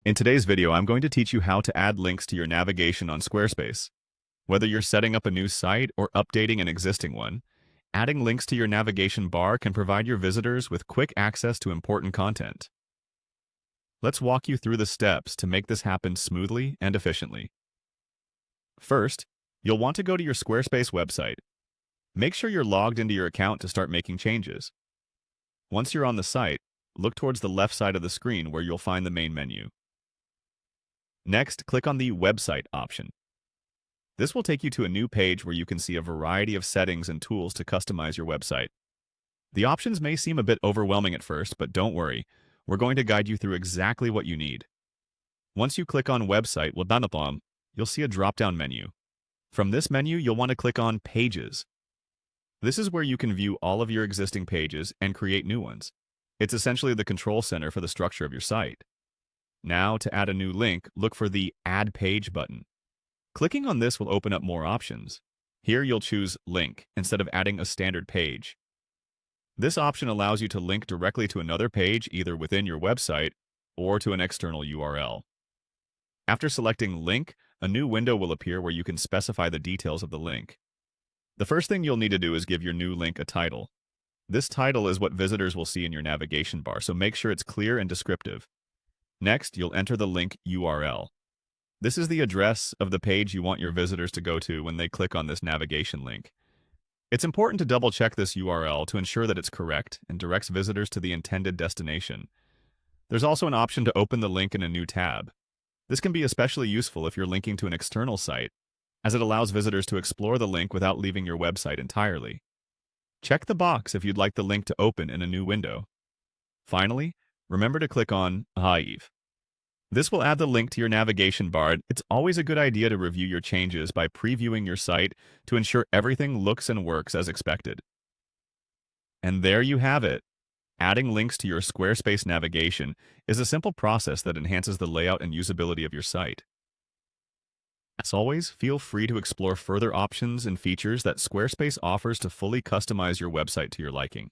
In today's video, I'm going to teach you how to add links to your navigation on Squarespace. Whether you're setting up a new site or updating an existing one, adding links to your navigation bar can provide your visitors with quick access to important content. Let's walk you through the steps to make this happen smoothly and efficiently. First, you'll want to go to your Squarespace website. Make sure you're logged into your account to start making changes. Once you're on the site, look towards the left side of the screen where you'll find the main menu. Next, click on the Website option. This will take you to a new page where you can see a variety of settings and tools to customize your website. The options may seem a bit overwhelming at first, but don't worry. We're going to guide you through exactly what you need. Once you click on Website, you'll see a drop-down menu. From this menu, you'll want to click on Pages. This is where you can view all of your existing pages and create new ones. It's essentially the control center for the structure of your site. Now, to add a new link, look for the Add Page button. Clicking on this will open up more options. Here you'll choose Link instead of adding a standard page. This option allows you to link directly to another page either within your website or to an external URL. After selecting Link, a new window will appear where you can specify the details of the link. The first thing you'll need to do is give your new link a title. This title is what visitors will see in your navigation bar, so make sure it's clear and descriptive. Next, you'll enter the link URL. This is the address of the page you want your visitors to go to when they click on this navigation link. It's important to double-check this URL to ensure that it's correct and directs visitors to the intended destination. There's also an option to open the link in a new tab. This can be especially useful if you're linking to an external site, as it allows visitors to explore the link without leaving your website entirely. Check the box if you'd like the link to open in a new window. Finally, remember to click on Archive. This will add the link to your navigation bar. It's always a good idea to review your changes by previewing your site to ensure everything looks and works as expected. And there you have it. Adding links to your Squarespace navigation is a simple process that enhances the layout and usability of your site. As always, feel free to explore further options and features that Squarespace offers to fully customize your website to your liking.